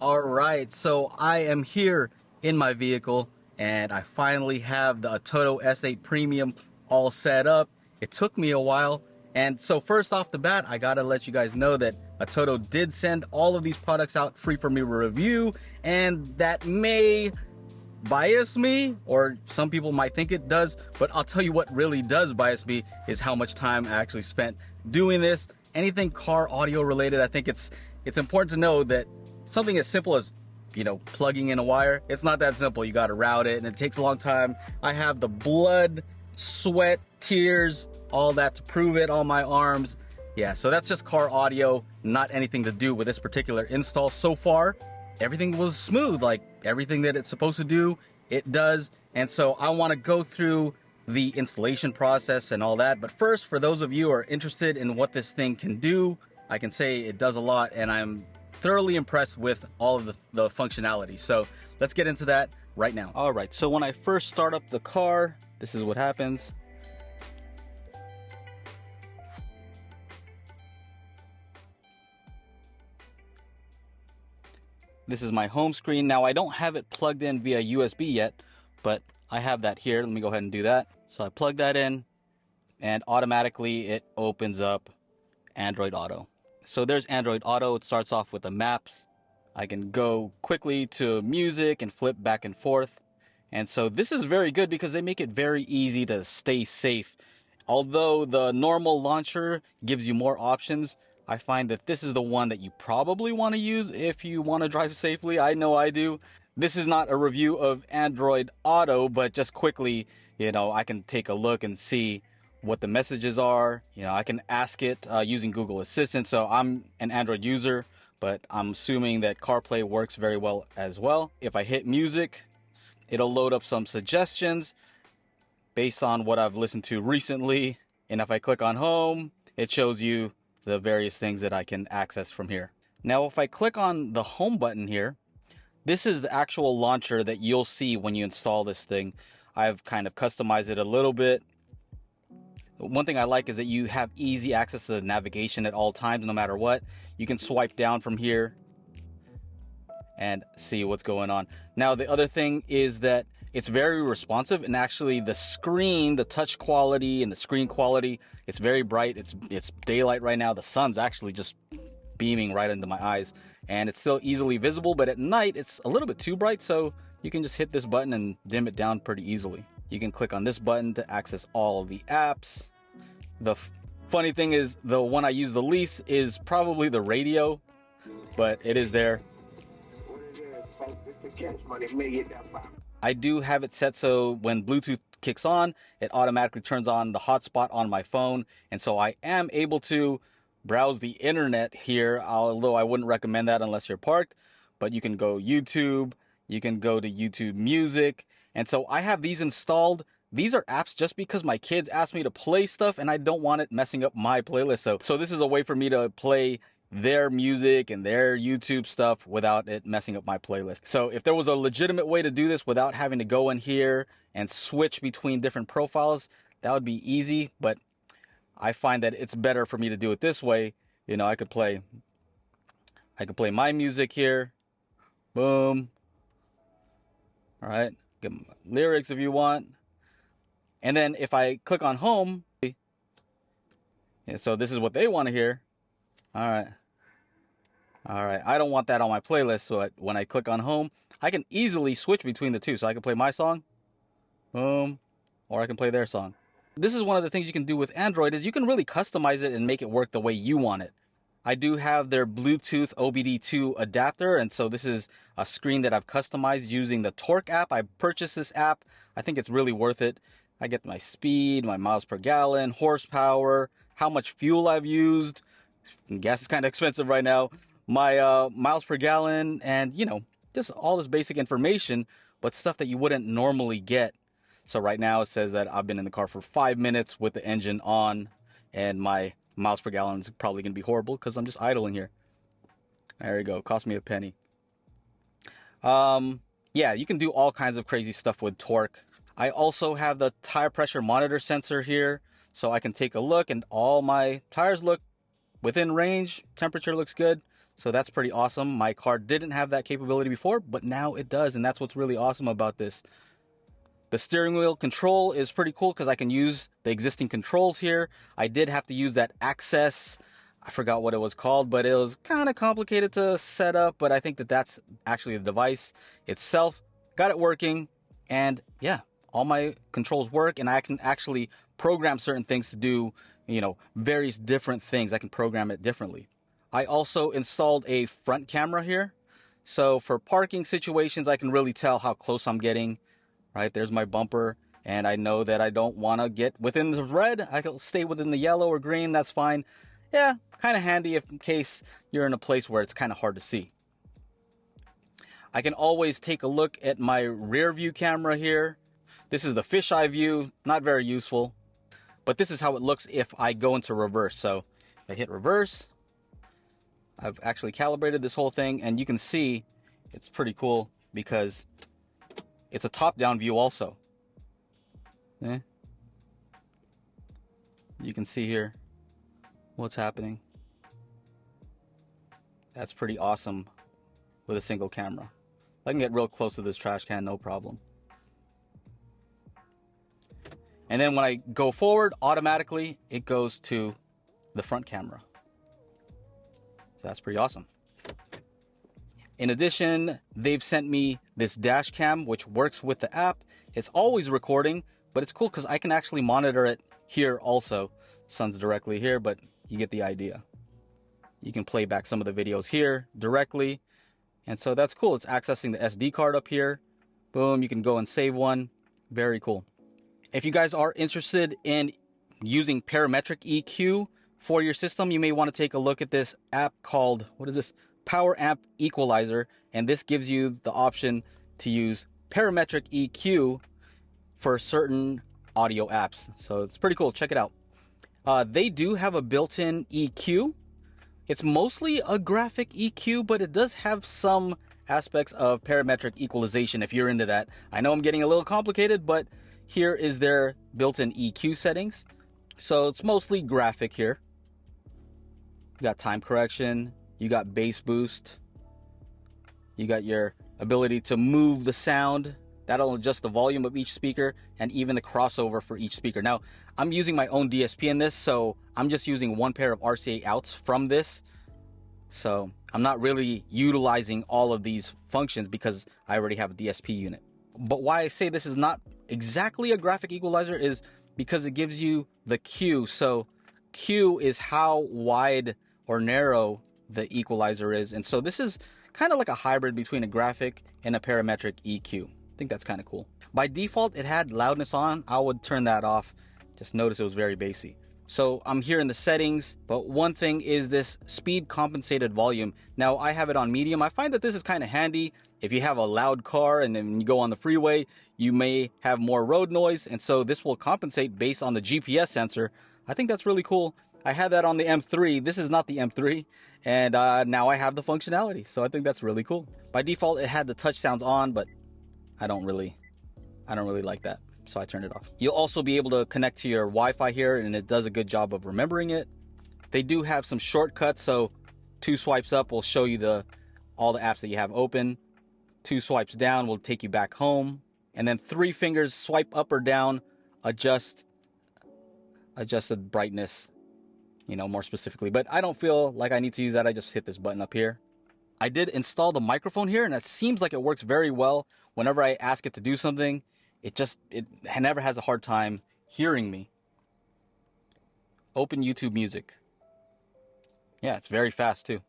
All right, so I am here in my vehicle and I finally have the Atoto S8 Premium all set up. It took me a while. And so first off the bat, I gotta let you guys know that Atoto did send all of these products out free for me to review, and that may bias me, or some people might think it does, but I'll tell you what really does bias me is how much time I actually spent doing this. Anything car audio related, I think it's important to know that something as simple as, plugging in a wire, it's not that simple. You got to route it and it takes a long time. I have the blood, sweat, tears, all that to prove it on my arms. Yeah, so that's just car audio, not anything to do with this particular install. So far, everything was smooth, like everything that it's supposed to do, it does. And so I want to go through the installation process and all that. But first, for those of you who are interested in what this thing can do, I can say it does a lot, and I'm thoroughly impressed with all of the functionality. So let's get into that right now. All right, so when I first start up the car, this is what happens. This is my home screen. Now, I don't have it plugged in via USB yet, but I have that here. Let me go ahead and do that. So I plug that in, and automatically it opens up Android Auto. So there's Android Auto. It starts off with the maps. I can go quickly to music and flip back and forth. And so this is very good because they make it very easy to stay safe. Although the normal launcher gives you more options, I find that this is the one that you probably want to use if you want to drive safely. I know I do. This is not a review of Android Auto, but just quickly, I can take a look and see what the messages are. I can ask it using Google Assistant. So I'm an Android user, but I'm assuming that CarPlay works very well as well. If I hit music, it'll load up some suggestions based on what I've listened to recently. And if I click on home, it shows you the various things that I can access from here. Now, if I click on the home button here, this is the actual launcher that you'll see when you install this thing. I've kind of customized it a little bit. One thing I like is that you have easy access to the navigation at all times, no matter what. You can swipe down from here and see what's going on. Now, the other thing is that it's very responsive, and actually the screen, the touch quality and the screen quality, it's very bright. It's daylight right now. The sun's actually just beaming right into my eyes, and it's still easily visible, but at night it's a little bit too bright, so you can just hit this button and dim it down pretty easily. You can click on this button to access all the apps. The funny thing is, the one I use the least is probably the radio, but it is there. I do have it set so when Bluetooth kicks on, it automatically turns on the hotspot on my phone. And so I am able to browse the internet here, although I wouldn't recommend that unless you're parked. But you can go YouTube, you can go to YouTube Music. And so I have these installed. These are apps just because my kids asked me to play stuff and I don't want it messing up my playlist. So this is a way for me to play their music and their YouTube stuff without it messing up my playlist. So if there was a legitimate way to do this without having to go in here and switch between different profiles, that would be easy. But I find that it's better for me to do it this way. I could play my music here. Boom. All right. Get my lyrics if you want. And then if I click on home, so this is what they want to hear. All right. I don't want that on my playlist. So when I click on home, I can easily switch between the two. So I can play my song, boom, or I can play their song. This is one of the things you can do with Android is you can really customize it and make it work the way you want it. I do have their Bluetooth OBD2 adapter, and so this is a screen that I've customized using the Torque app. I purchased this app. I think it's really worth it. I get my speed, my miles per gallon, horsepower, how much fuel I've used. Gas is kind of expensive right now. My miles per gallon, and just all this basic information, but stuff that you wouldn't normally get. So right now it says that I've been in the car for 5 minutes with the engine on, and my miles per gallon is probably going to be horrible because I'm just idling here. There you go. Cost me a penny. Yeah, you can do all kinds of crazy stuff with Torque. I also have the tire pressure monitor sensor here, so I can take a look and all my tires look within range. Temperature looks good. So that's pretty awesome. My car didn't have that capability before, but now it does, and that's what's really awesome about this. The steering wheel control is pretty cool because I can use the existing controls here. I did have to use that access. I forgot what it was called, but it was kind of complicated to set up, but I think that that's actually the device itself. Got it working, and yeah, all my controls work, and I can actually program certain things to do, you know, various different things. I can program it differently. I also installed a front camera here. So for parking situations, I can really tell how close I'm getting. Right, there's my bumper, and I know that I don't want to get within the red. I can stay within the yellow or green, that's fine. Yeah, kind of handy if in case you're in a place where it's kind of hard to see. I can always take a look at my rear view camera here. This is the fisheye view, not very useful, but this is how it looks if I go into reverse. So I hit reverse. I've actually calibrated this whole thing, and you can see it's pretty cool because it's a top-down view also. You can see here what's happening. That's pretty awesome with a single camera. I can get real close to this trash can, no problem. And then when I go forward, automatically it goes to the front camera. So that's pretty awesome. In addition, they've sent me this Dashcam, which works with the app. It's always recording, but it's cool because I can actually monitor it here also. Sun's directly here, but you get the idea. You can play back some of the videos here directly. And so that's cool. It's accessing the SD card up here. Boom, you can go and save one. Very cool. If you guys are interested in using parametric EQ for your system, you may want to take a look at this app called, what is this? Power Amp Equalizer, and this gives you the option to use parametric EQ for certain audio apps. So it's pretty cool. Check it out. They do have a built-in EQ. It's mostly a graphic EQ, but it does have some aspects of parametric equalization if you're into that. I know I'm getting a little complicated, but here is their built-in EQ settings. So it's mostly graphic here. You got time correction. You got bass boost. You got your ability to move the sound. That'll adjust the volume of each speaker and even the crossover for each speaker. Now, I'm using my own DSP in this, so I'm just using one pair of RCA outs from this. So I'm not really utilizing all of these functions because I already have a DSP unit. But why I say this is not exactly a graphic equalizer is because it gives you the Q. So Q is how wide or narrow the equalizer is, and so this is kind of like a hybrid between a graphic and a parametric EQ. I think that's kind of cool. By default, it had loudness on. I would turn that off. Just notice it was very bassy. So I'm here in the settings, but one thing is this speed compensated volume. Now I have it on medium. I find that this is kind of handy if you have a loud car and then you go on the freeway, you may have more road noise, and so this will compensate based on the GPS sensor. I think that's really cool. I had that on the M3. This is not the M3, and now I have the functionality, so I think that's really cool. By default, it had the touch sounds on, but I don't really like that, so I turned it off. You'll also be able to connect to your Wi-Fi here, and it does a good job of remembering it. They do have some shortcuts, so 2 swipes up will show you all the apps that you have open. 2 swipes down will take you back home, and then 3 fingers swipe up or down, adjust the brightness, you know, more specifically. But I don't feel like I need to use that. I just hit this button up here. I did install the microphone here, and it seems like it works very well. Whenever I ask it to do something, it never has a hard time hearing me. Open YouTube Music. Yeah, it's very fast too.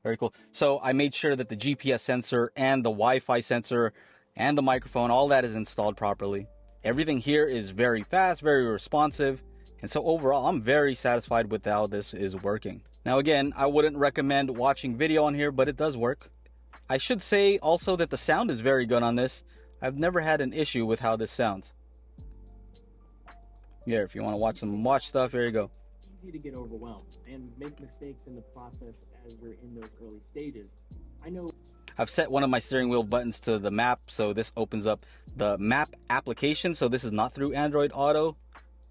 Very cool. So I made sure that the GPS sensor and the Wi-Fi sensor and the microphone, all that is installed properly. Everything here is very fast, very responsive. And so overall, I'm very satisfied with how this is working. Now again, I wouldn't recommend watching video on here, but it does work. I should say also that the sound is very good on this. I've never had an issue with how this sounds. Yeah, if you want to watch some watch stuff, here you go. It's easy to get overwhelmed and make mistakes in the process as you're in those early stages. I know I've set one of my steering wheel buttons to the map, so this opens up the map application. So this is not through Android Auto.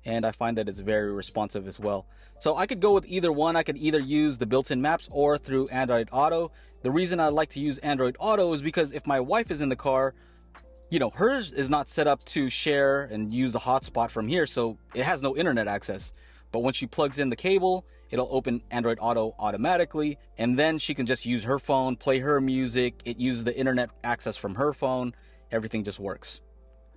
and I find that it's very responsive as well. So I could go with either one. I could either use the built-in maps or through Android Auto. The reason I like to use Android Auto is because if my wife is in the car, you know, hers is not set up to share and use the hotspot from here, so it has no internet access. But when she plugs in the cable, it'll open Android Auto automatically, and then she can just use her phone, play her music. It uses the internet access from her phone. Everything just works.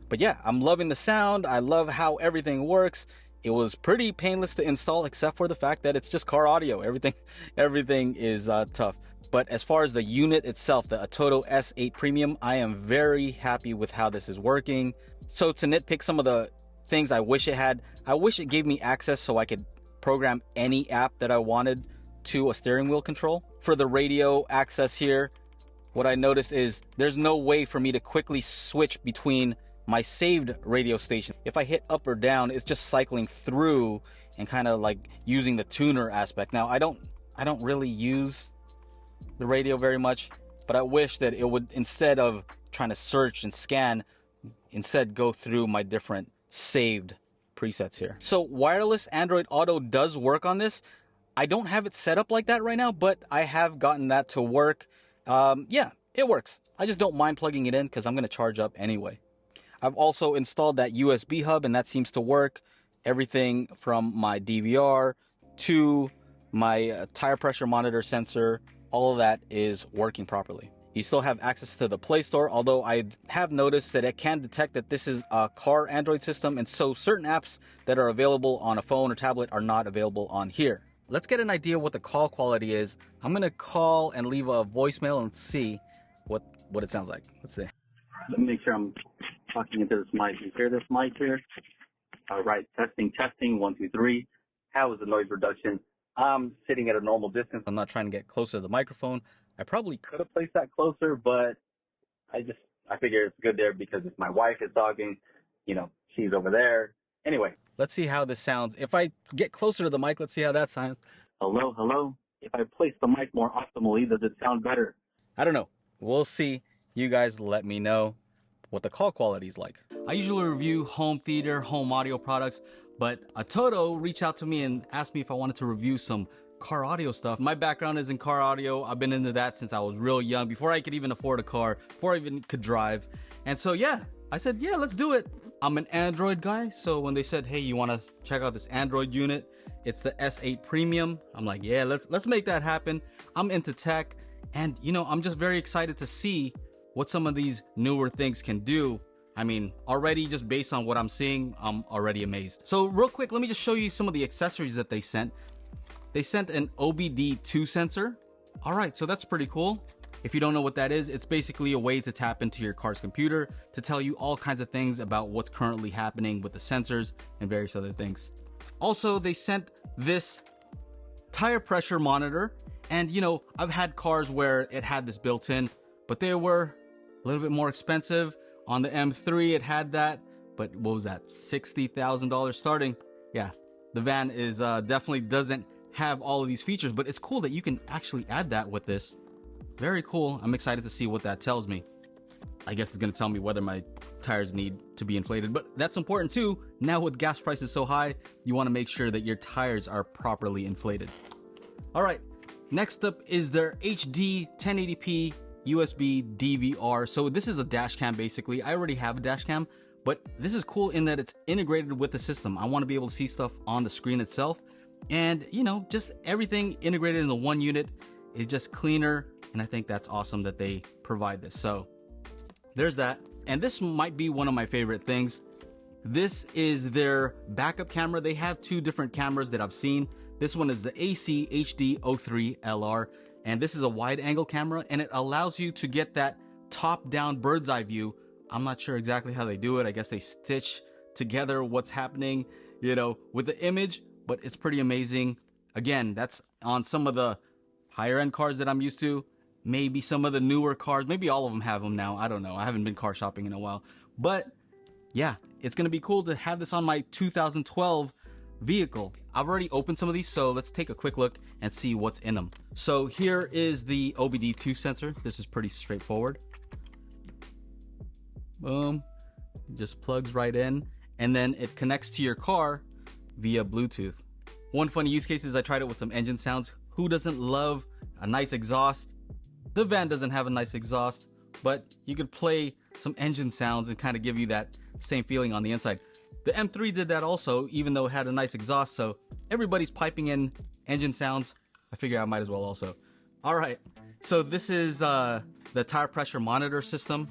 But yeah, I'm loving the sound. I love how everything works. It was pretty painless to install, except for the fact that it's just car audio. Everything is tough. But as far as the unit itself, the Atoto S8 Premium, I am very happy with how this is working. So to nitpick some of the things I wish it had, I wish it gave me access so I could program any app that I wanted to a steering wheel control. For the radio access here, what I noticed is there's no way for me to quickly switch between my saved radio station. If I hit up or down, it's just cycling through and kind of like using the tuner aspect. Now, I don't really use the radio very much, but I wish that it would, instead of trying to search and scan, instead go through my different saved presets here. So wireless Android Auto does work on this. I don't have it set up like that right now, but I have gotten that to work. Yeah, it works. I just don't mind plugging it in because I'm going to charge up anyway. I've also installed that USB hub, and that seems to work. Everything from my DVR to my tire pressure monitor sensor, all of that is working properly. You still have access to the Play Store, although I have noticed that it can detect that this is a car Android system, and so certain apps that are available on a phone or tablet are not available on here. Let's get an idea what the call quality is. I'm going to call and leave a voicemail and see what it sounds like. Let's see. Let me make sure I'm talking into this mic. You hear this mic here? All right, testing, 1, 2, 3. How is the noise reduction? I'm sitting at a normal distance. I'm not trying to get closer to the microphone. I probably Could have placed that closer, but I figure it's good there because if my wife is talking, you know, she's over there. Anyway. Let's see how this sounds. If I get closer to the mic, let's see how that sounds. Hello, hello. If I place the mic more optimally, does it sound better? I don't know. We'll see. You guys let me know what the call quality is like. I usually review home theater, home audio products, but Atoto reached out to me and asked me if I wanted to review some car audio stuff. My background is in car audio. I've been into that since I was real young, before I could even afford a car, before I even could drive. And so yeah, I said, yeah, let's do it. I'm an Android guy, so when they said, hey, you want to check out this Android unit, it's the S8 Premium, I'm like, yeah, let's make that happen. I'm into tech, and you know, I'm just very excited to see what some of these newer things can do. I mean, already just based on what I'm seeing, I'm already amazed. So real quick, let me just show you some of the accessories that they sent. They sent an OBD2 sensor. All right, so that's pretty cool. If you don't know what that is, it's basically a way to tap into your car's computer to tell you all kinds of things about what's currently happening with the sensors and various other things. Also, they sent this tire pressure monitor, and you know, I've had cars where it had this built in, but they were a little bit more expensive. On the M3, it had that, but what was that, $60,000 starting? Yeah, the van is definitely doesn't have all of these features, but it's cool that you can actually add that with this. Very cool. I'm excited to see what that tells me. I guess it's going to tell me whether my tires need to be inflated, but that's important too. Now with gas prices so high, you want to make sure that your tires are properly inflated. All right, next up is their HD 1080p USB DVR. So this is a dash cam basically. I already have a dash cam, but this is cool in that it's integrated with the system. I want to be able to see stuff on the screen itself, and you know, just everything integrated in the one unit is just cleaner, and I think that's awesome that they provide this. So there's that. And this might be one of my favorite things. This is their backup camera. They have two different cameras that I've seen. This one is the AC HD03 LR, and this is a wide angle camera, and it allows you to get that top down bird's eye view. I'm not sure exactly how they do it. I guess they stitch together what's happening, you know, with the image, but it's pretty amazing. Again, that's on some of the higher end cars that I'm used to. Maybe some of the newer cars, maybe all of them have them now. I don't know. I haven't been car shopping in a while. But yeah, it's going to be cool to have this on my 2012 vehicle. I've already opened some of these, so let's take a quick look and see what's in them. So here is the OBD2 sensor. This is pretty straightforward. Boom. It just plugs right in, and then it connects to your car. via Bluetooth. One funny use case is I tried it with some engine sounds. Who doesn't love a nice exhaust? The van doesn't have a nice exhaust, but you could play some engine sounds and kind of give you that same feeling on the inside. The M3 did that also, even though it had a nice exhaust, so everybody's piping in engine sounds. I figure I might as well also. All right, so this is the tire pressure monitor system.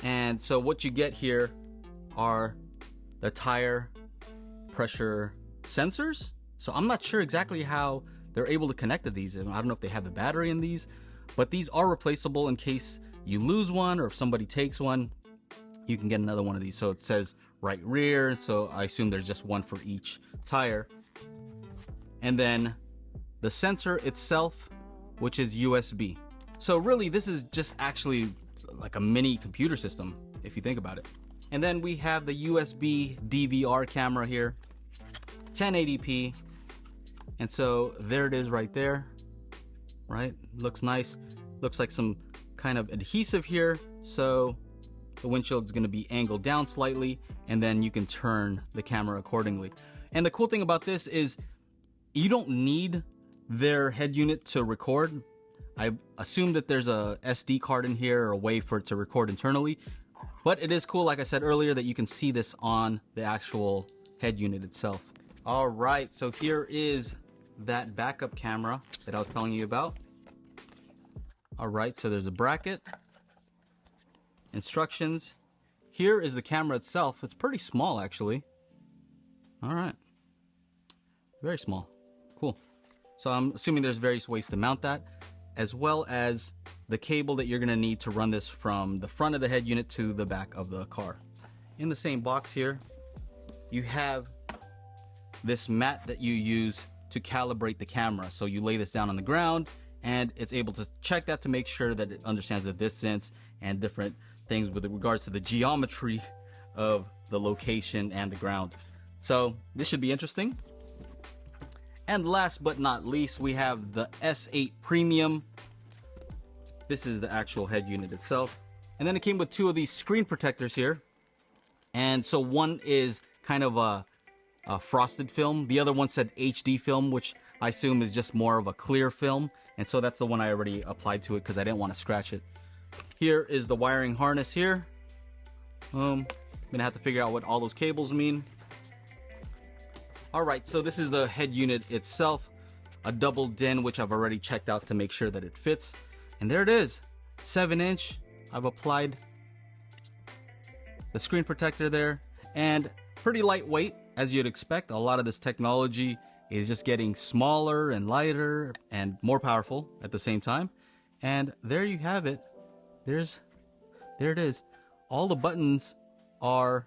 And so what you get here are the tire pressure sensors. So I'm not sure exactly how they're able to connect to these. I don't know if they have a battery in these, but these are replaceable in case you lose one or if somebody takes one, you can get another one of these. So it says right rear, so I assume there's just one for each tire. And then the sensor itself, which is USB. So really this is just actually like a mini computer system if you think about it. And then we have the USB DVR camera here, 1080p. And so there it is right there, right? Looks nice. Looks like some kind of adhesive here. So the windshield is going to be angled down slightly, and then you can turn the camera accordingly. And the cool thing about this is you don't need their head unit to record. I assume that there's a SD card in here or a way for it to record internally. But it is cool, like I said earlier, that you can see this on the actual head unit itself. All right, so here is that backup camera that I was telling you about. All right, so there's a bracket, instructions. Here is the camera itself. It's pretty small, actually. All right, very small. Cool. So I'm assuming there's various ways to mount that, as well as the cable that you're going to need to run this from the front of the head unit to the back of the car. In the same box here, you have this mat that you use to calibrate the camera. So you lay this down on the ground and it's able to check that to make sure that it understands the distance and different things with regards to the geometry of the location and the ground. So this should be interesting. And last but not least, we have the S8 Premium. This is the actual head unit itself. And then it came with two of these screen protectors here. And so one is kind of a frosted film. The other one said HD film, which I assume is just more of a clear film. And so that's the one I already applied to it because I didn't want to scratch it. Here is the wiring harness here. I'm gonna have to figure out what all those cables mean. All right, so this is the head unit itself, a double DIN, which I've already checked out to make sure that it fits. And there it is, 7-inch. I've applied the screen protector there, and pretty lightweight, as you'd expect. A lot of this technology is just getting smaller and lighter and more powerful at the same time. And there you have it. There it is. All the buttons are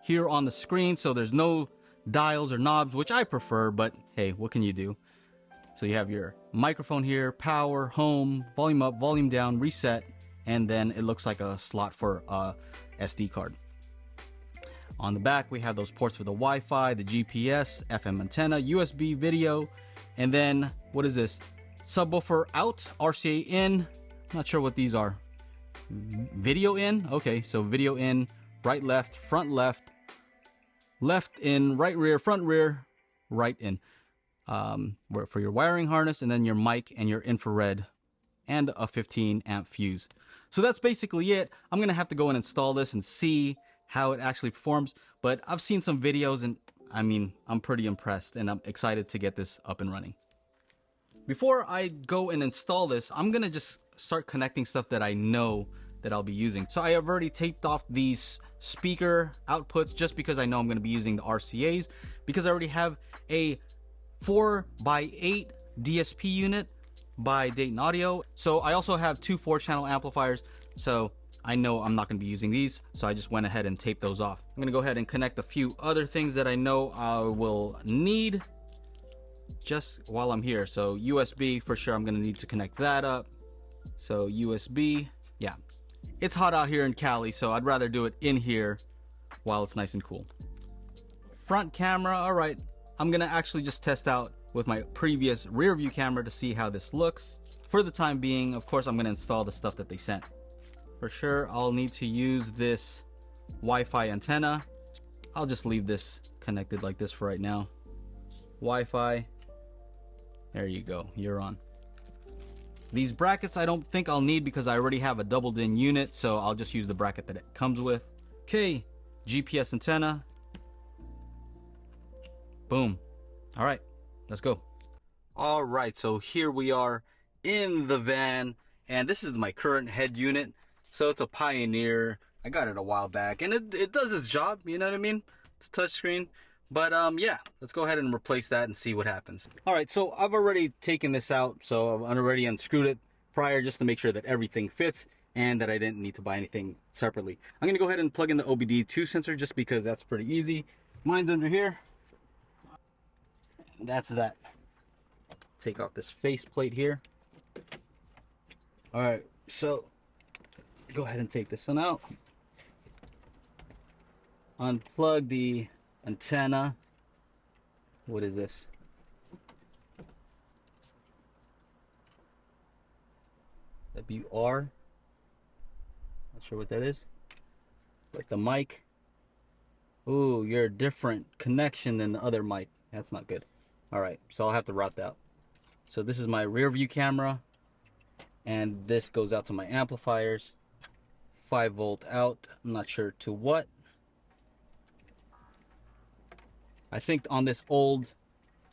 here on the screen, so there's no dials or knobs, which I prefer, but hey, what can you do? So you have your microphone here, power, home, volume up, volume down, reset, and then it looks like a slot for a SD card. On the back, we have those ports for the Wi-Fi, the GPS, FM antenna, USB video, and then what is this? Subwoofer out, RCA in. I'm not sure what these are. Video in? Okay, so video in, right, left, front, left, left in, right rear, front rear, right in. For your wiring harness, and then your mic and your infrared, and a 15 amp fuse. So that's basically it. I'm gonna have to go and install this and see how it actually performs, but I've seen some videos and I mean, I'm pretty impressed and I'm excited to get this up and running. Before I go and install this, I'm gonna just start connecting stuff that I know that I'll be using. So I have already taped off these speaker outputs just because I know I'm gonna be using the RCAs, because I already have a 4x8 DSP unit by Dayton Audio. So I also have two 4-channel amplifiers, so I know I'm not going to be using these, so I just went ahead and taped those off. I'm going to go ahead and connect a few other things that I know I will need just while I'm here. So USB, for sure I'm going to need to connect that up. So USB, yeah. It's hot out here in Cali, so I'd rather do it in here while it's nice and cool. Front camera, all right. I'm gonna actually just test out with my previous rear view camera to see how this looks. For the time being, of course, I'm gonna install the stuff that they sent. For sure, I'll need to use this Wi-Fi antenna. I'll just leave this connected like this for right now. Wi-Fi. There you go. You're on. These brackets I don't think I'll need because I already have a doubled in unit, so I'll just use the bracket that it comes with. Okay, GPS antenna. Boom. All right, let's go. All right, so here we are in the van, and this is my current head unit. So it's a Pioneer. I got it a while back, and it does its job, you know what I mean? It's a touchscreen. But yeah, let's go ahead and replace that and see what happens. All right, so I've already taken this out, so I've already unscrewed it prior just to make sure that everything fits and that I didn't need to buy anything separately. I'm gonna go ahead and plug in the OBD2 sensor just because that's pretty easy. Mine's under here. That's that. Take off this face plate here. All right, so go ahead and take this one out. Unplug the antenna. What is this? WR. Not sure what that is. But it's a mic. Ooh, you're a different connection than the other mic. That's not good. All right, so I'll have to route that. So this is my rear view camera, and this goes out to my amplifiers. 5-volt out. I'm not sure to what. I think on this old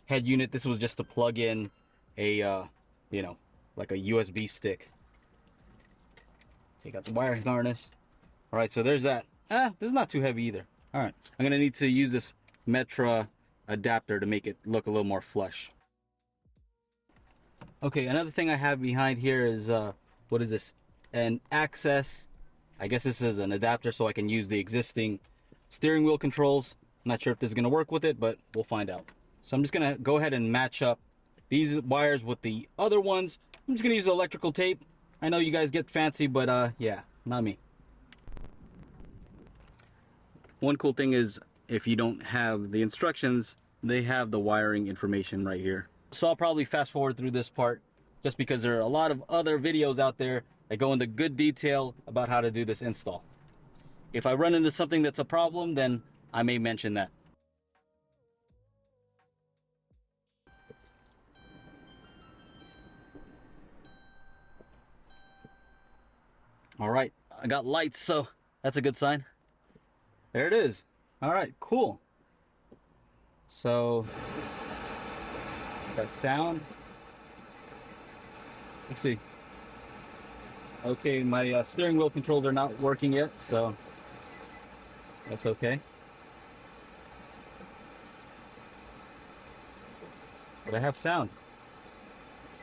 head unit, this was just to plug in a, you know, like a USB stick. Take out the wire harness. All right, so there's that. This is not too heavy either. All right, I'm gonna need to use this Metra adapter to make it look a little more flush. Okay, another thing I have behind here is, what is this? An access. I guess this is an adapter so I can use the existing steering wheel controls. I'm not sure if this is going to work with it, but we'll find out. So I'm just going to go ahead and match up these wires with the other ones. I'm just going to use electrical tape. I know you guys get fancy, but yeah, not me. One cool thing is if you don't have the instructions, they have the wiring information right here. So I'll probably fast forward through this part just because there are a lot of other videos out there that go into good detail about how to do this install. If I run into something that's a problem, then I may mention that. All right, I got lights, so that's a good sign. There it is. All right, cool. So, that sound. Let's see. Okay, my steering wheel controls are not working yet, so that's okay. But I have sound,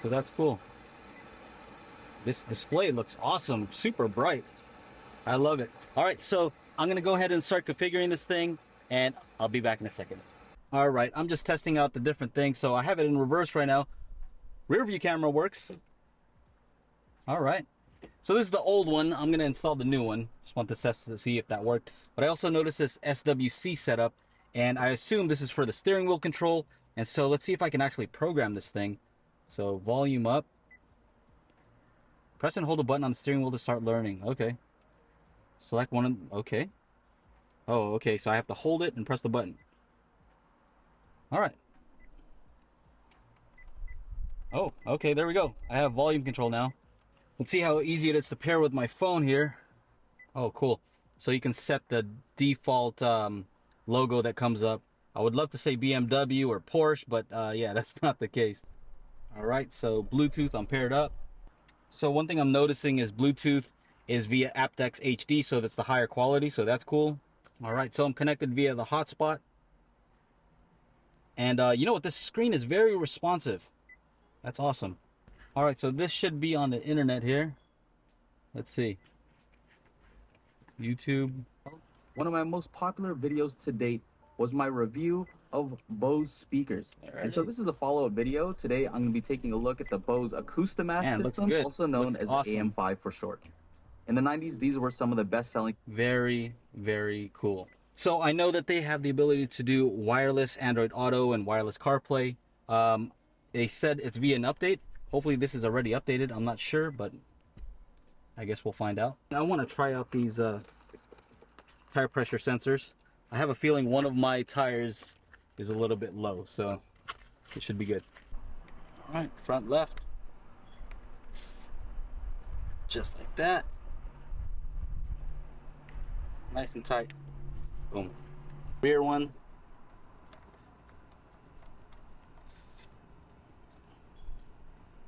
so that's cool. This display looks awesome, super bright. I love it. All right, so I'm gonna go ahead and start configuring this thing, and I'll be back in a second. All right, I'm just testing out the different things. So I have it in reverse right now. Rear view camera works. All right. So this is the old one. I'm gonna install the new one. Just want to test to see if that worked. But I also noticed this SWC setup, and I assume this is for the steering wheel control. And so let's see if I can actually program this thing. So volume up. Press and hold a button on the steering wheel to start learning. Okay. Select one. Okay. Oh, okay. So I have to hold it and press the button. All right. Oh, okay. There we go. I have volume control now. Let's see how easy it is to pair with my phone here. Oh, cool. So you can set the default logo that comes up. I would love to say BMW or Porsche, but yeah, that's not the case. All right, so Bluetooth, I'm paired up. So one thing I'm noticing is Bluetooth is via aptX HD, so that's the higher quality, so that's cool. All right, so I'm connected via the hotspot. And you know what? This screen is very responsive. That's awesome. All right, so this should be on the internet here. Let's see. YouTube. One of my most popular videos to date was my review of Bose speakers. And so this is a follow-up video. Today I'm going to be taking a look at the Bose Acoustimash system, also known as the AM5 for short. In the 90s, these were some of the best-selling. Very, very cool. So I know that they have the ability to do wireless Android Auto and wireless CarPlay. They said it's via an update. Hopefully this is already updated. I'm not sure, but I guess we'll find out. I want to try out these tire pressure sensors. I have a feeling one of my tires is a little bit low, so it should be good. All right, front left. Just like that. Nice and tight. Boom. Rear one.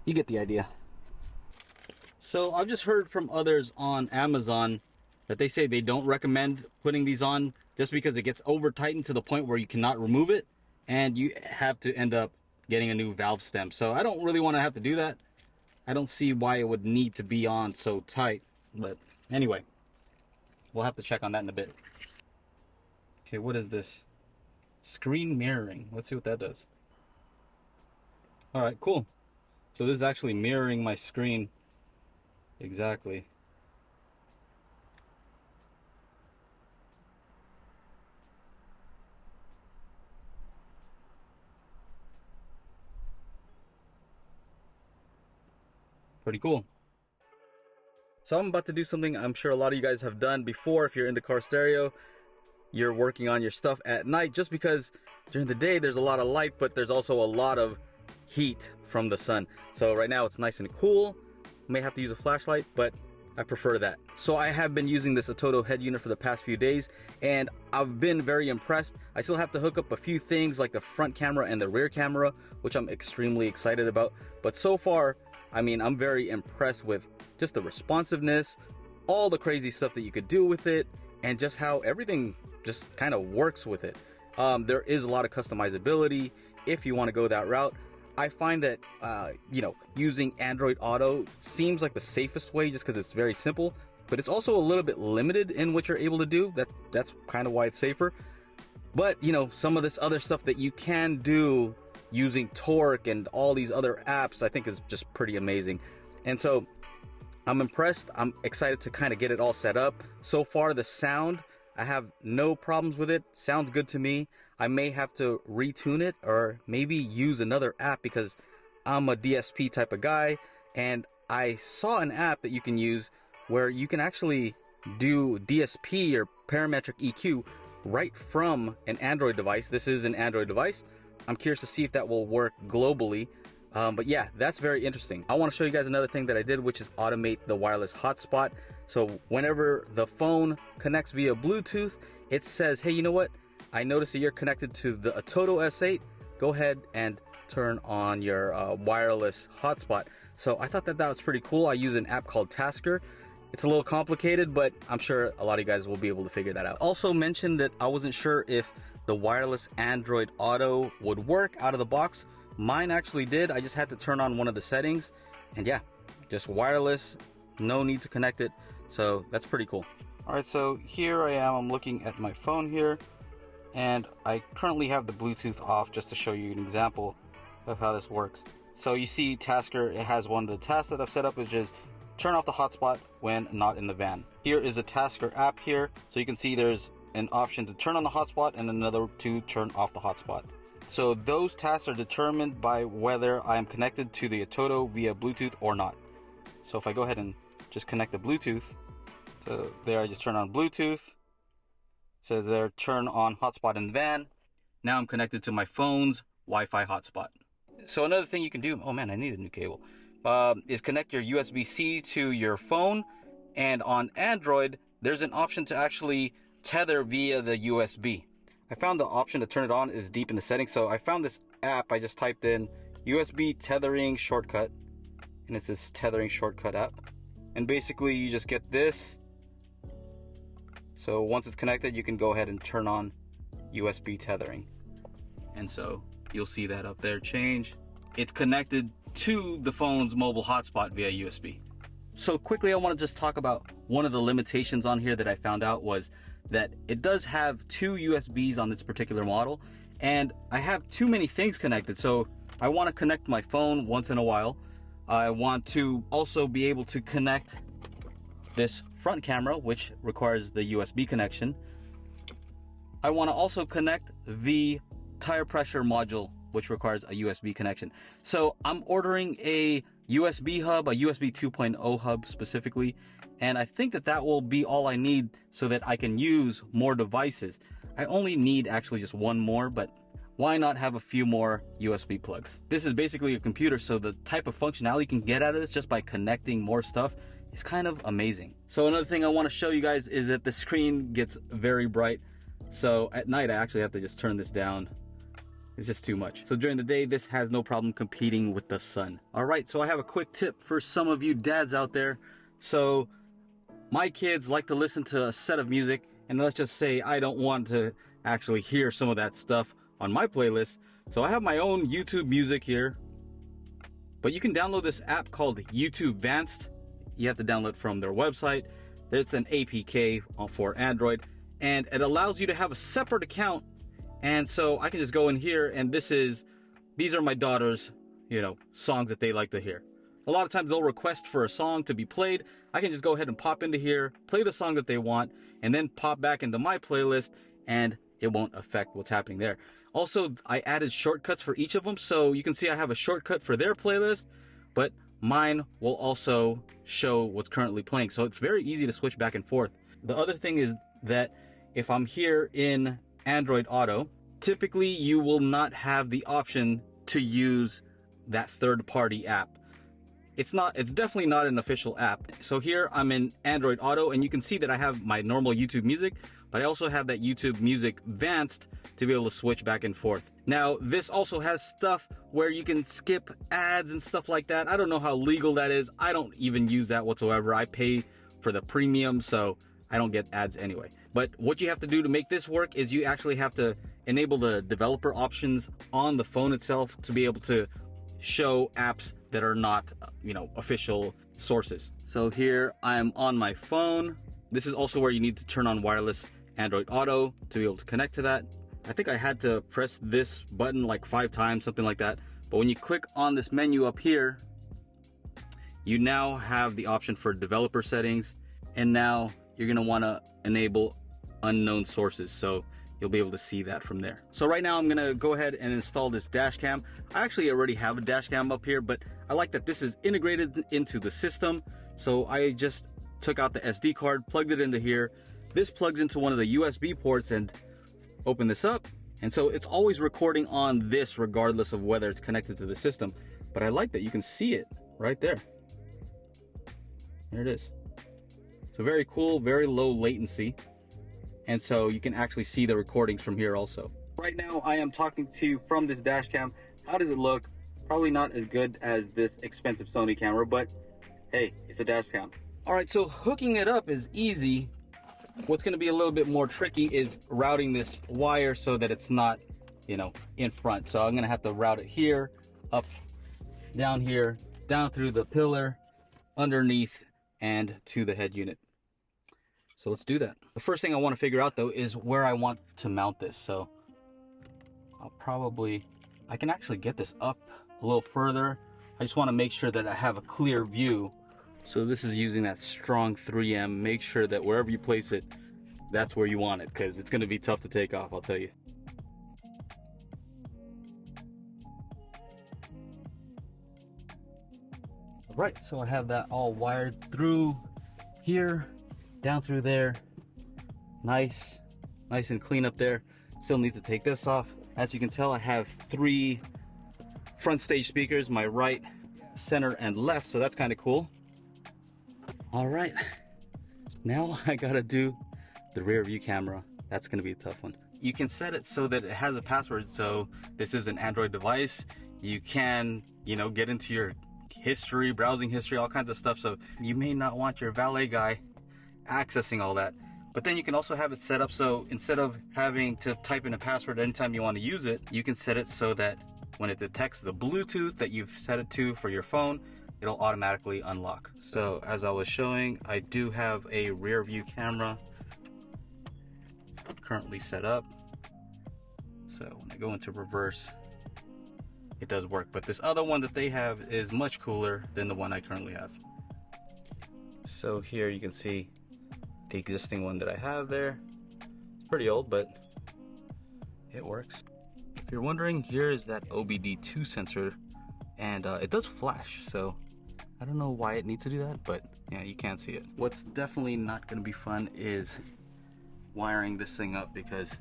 You get the idea. So I've just heard from others on Amazon that they say they don't recommend putting these on just because it gets over tightened to the point where you cannot remove it and you have to end up getting a new valve stem. So I don't really want to have to do that. I don't see why it would need to be on so tight, but anyway, we'll have to check on that in a bit. Okay, what is this? Screen mirroring. Let's see what that does. All right, cool. So this is actually mirroring my screen exactly. Pretty cool. So I'm about to do something I'm sure a lot of you guys have done before. If you're into car stereo, you're working on your stuff at night, just because during the day there's a lot of light, but there's also a lot of heat from the sun. So right now it's nice and cool. May have to use a flashlight, but I prefer that. So I have been using this Atoto head unit for the past few days, and I've been very impressed. I still have to hook up a few things like the front camera and the rear camera, which I'm extremely excited about. But so far, I mean, I'm very impressed with just the responsiveness, all the crazy stuff that you could do with it, and just how everything just kind of works with it. There is a lot of customizability if you want to go that route. I find that, you know, using Android Auto seems like the safest way just because it's very simple, but it's also a little bit limited in what you're able to do. That's kind of why it's safer. But, you know, some of this other stuff that you can do using Torque and all these other apps, I think is just pretty amazing. And so I'm impressed. I'm excited to kind of get it all set up. So far, the sound, I have no problems with it. Sounds good to me. I may have to retune it or maybe use another app because I'm a DSP type of guy, and I saw an app that you can use where you can actually do DSP or parametric EQ right from an Android device. This is an Android device. I'm curious to see if that will work globally. But yeah, that's very interesting. I want to show you guys another thing that I did, which is automate the wireless hotspot. So whenever the phone connects via Bluetooth, it says, hey, you know what? I noticed that you're connected to the Atoto S8. Go ahead and turn on your wireless hotspot. So I thought that was pretty cool. I use an app called Tasker. It's a little complicated, but I'm sure a lot of you guys will be able to figure that out. Also mentioned that I wasn't sure if the wireless Android Auto would work out of the box. Mine actually did. I just had to turn on one of the settings, and yeah, just wireless, no need to connect it. So that's pretty cool. All right, so here I am. I'm looking at my phone here, and I currently have the Bluetooth off just to show you an example of how this works. So you see Tasker, it has one of the tasks that I've set up, which is turn off the hotspot when not in the van. Here is a Tasker app here, so you can see there's an option to turn on the hotspot and another to turn off the hotspot. So those tasks are determined by whether I am connected to the Atoto via Bluetooth or not. So if I go ahead and just connect the Bluetooth, so there I just turn on Bluetooth. So there, turn on hotspot in the van. Now I'm connected to my phone's Wi-Fi hotspot. So another thing you can do, oh man, I need a new cable, is connect your USB-C to your phone. And on Android, there's an option to actually tether via the USB. I found the option to turn it on is deep in the settings. So I found this app. I just typed in USB tethering shortcut, and it's this tethering shortcut app. And basically you just get this. So once it's connected, you can go ahead and turn on USB tethering. And so you'll see that up there change. It's connected to the phone's mobile hotspot via USB. So quickly, I want to just talk about one of the limitations on here that I found out was that it does have two USBs on this particular model, and I have too many things connected. So I want to connect my phone once in a while. I want to also be able to connect this front camera, which requires the USB connection. I want to also connect the tire pressure module, which requires a USB connection. So I'm ordering a USB hub, a USB 2.0 hub specifically, and I think that will be all I need so that I can use more devices. I only need actually just one more, but why not have a few more USB plugs? This is basically a computer, so the type of functionality you can get out of this just by connecting more stuff is kind of amazing. So another thing I want to show you guys is that the screen gets very bright. So at night I actually have to just turn this down. It's just too much. So during the day, this has no problem competing with the sun. All right, so I have a quick tip for some of you dads out there. So my kids like to listen to a set of music, and let's just say I don't want to actually hear some of that stuff on my playlist. So I have my own YouTube music here, but you can download this app called YouTube Advanced. You have to download from their website. It's an APK for Android, and it allows you to have a separate account. And so I can just go in here, and these are my daughter's, songs that they like to hear. A lot of times they'll request for a song to be played. I can just go ahead and pop into here, play the song that they want, and then pop back into my playlist, and it won't affect what's happening there. Also, I added shortcuts for each of them, so you can see I have a shortcut for their playlist, but mine will also show what's currently playing. So it's very easy to switch back and forth. The other thing is that if I'm here in Android Auto, typically you will not have the option to use that third-party app. It's definitely not an official app. So here I'm in Android Auto, and you can see that I have my normal YouTube music, but I also have that YouTube Music Advanced to be able to switch back and forth. Now, this also has stuff where you can skip ads and stuff like that. I don't know how legal that is. I don't even use that whatsoever. I pay for the premium, so I don't get ads anyway. But what you have to do to make this work is you actually have to enable the developer options on the phone itself to be able to show apps that are not, official sources. So here I'm on my phone. This is also where you need to turn on wireless Android Auto to be able to connect to that. I think I had to press this button like 5 times, something like that. But when you click on this menu up here, you now have the option for developer settings, and now you're gonna wanna enable unknown sources. So you'll be able to see that from there. So right now I'm gonna go ahead and install this Dashcam. I actually already have a Dashcam up here, but I like that this is integrated into the system. So I just took out the SD card, plugged it into here. This plugs into one of the USB ports, and open this up. And so it's always recording on this regardless of whether it's connected to the system. But I like that you can see it right there. There it is. So very cool, very low latency. And so you can actually see the recordings from here also. Right now I am talking to you from this Dashcam. How does it look? Probably not as good as this expensive Sony camera, but hey, it's a Dashcam. All right, so hooking it up is easy. What's gonna be a little bit more tricky is routing this wire so that it's not, in front. So I'm gonna have to route it here, up, down here, down through the pillar, underneath, and to the head unit. So let's do that. The first thing I want to figure out though is where I want to mount this. So I can actually get this up a little further. I just want to make sure that I have a clear view. So this is using that strong 3M. Make sure that wherever you place it, that's where you want it, because it's going to be tough to take off, I'll tell you. All right, so I have that all wired through here, down through there. Nice and clean up there. Still need to take this off. As you can tell, I have 3 front stage speakers, my right, center, and left, so that's kind of cool. All right, now I gotta do the rear view camera. That's gonna be a tough one. You can set it so that it has a password, so this is an Android device. You can, get into your history, browsing history, all kinds of stuff, so you may not want your valet guy accessing all that. But then you can also have it set up so instead of having to type in a password anytime you want to use it, you can set it so that when it detects the Bluetooth that you've set it to for your phone, it'll automatically unlock. So as I was showing, I do have a rear view camera currently set up. So when I go into reverse, it does work. But this other one that they have is much cooler than the one I currently have. So here you can see the existing one that I have there. It's pretty old, but it works. If you're wondering, here is that OBD2 sensor, and it does flash, so I don't know why it needs to do that, but yeah, you can see it. What's definitely not going to be fun is wiring this thing up, because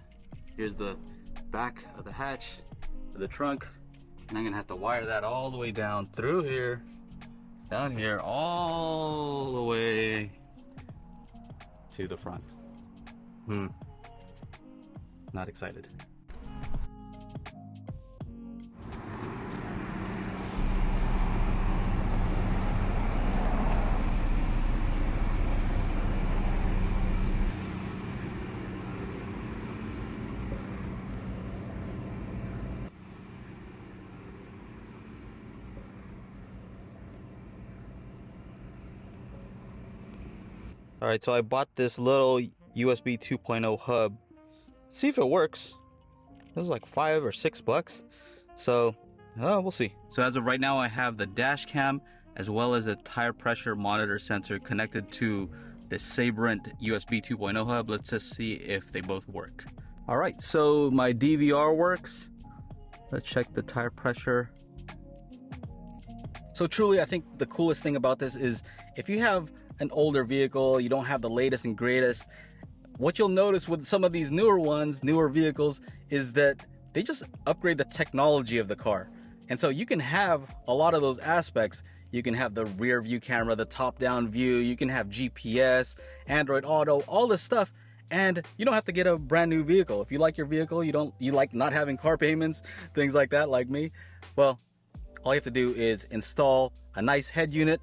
Here's the back of the hatch of the trunk, and I'm gonna have to wire that all the way down through here, down here, all the way to the front. Not excited. All right, so I bought this little USB 2.0 hub. Let's see if it works. It was like $5 or $6. So, we'll see. So as of right now, I have the dash cam as well as a tire pressure monitor sensor connected to the Sabrent USB 2.0 hub. Let's just see if they both work. All right, so my DVR works. Let's check the tire pressure. So truly, I think the coolest thing about this is if you have an older vehicle, you don't have the latest and greatest, what you'll notice with some of these newer vehicles, is that they just upgrade the technology of the car. And so you can have a lot of those aspects. You can have the rear view camera, the top down view, you can have GPS, Android Auto, all this stuff. And you don't have to get a brand new vehicle. If you like your vehicle, you like not having car payments, things like that, like me, well, all you have to do is install a nice head unit.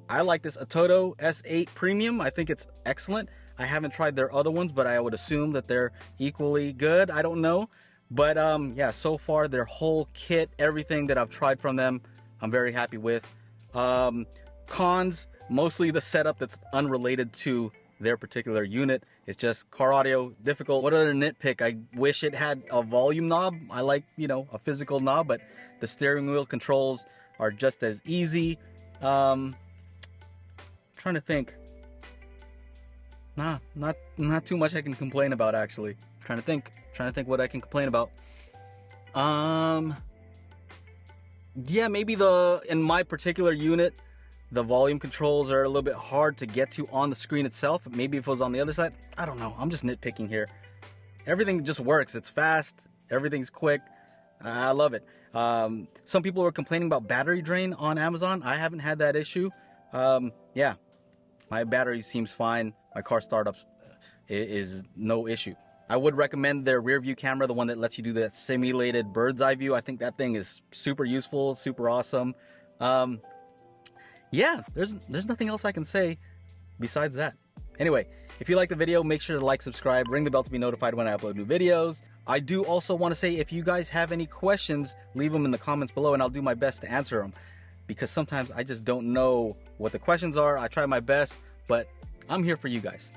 I like this Atoto S8 Premium. I think it's excellent. I haven't tried their other ones, but I would assume that they're equally good. I don't know. But yeah, so far their whole kit, everything that I've tried from them, I'm very happy with. Cons, mostly the setup that's unrelated to their particular unit. It's just car audio, difficult. What other nitpick? I wish it had a volume knob. I like, a physical knob, but the steering wheel controls are just as easy. Trying to think. Not too much I can complain about, actually. Trying to think what I can complain about. Yeah, maybe in my particular unit, the volume controls are a little bit hard to get to on the screen itself. Maybe if it was on the other side, I don't know. I'm just nitpicking here. Everything just works. It's fast. Everything's quick. I love it. Some people were complaining about battery drain on Amazon. I haven't had that issue. Yeah, my battery seems fine. My car startups is no issue. I would recommend their rear view camera, the one that lets you do that simulated bird's eye view. I think that thing is super useful, super awesome. Yeah, there's nothing else I can say besides that. Anyway, if you like the video, make sure to like, subscribe, ring the bell to be notified when I upload new videos. I do also want to say, if you guys have any questions, leave them in the comments below and I'll do my best to answer them. Because sometimes I just don't know what the questions are. I try my best, but I'm here for you guys.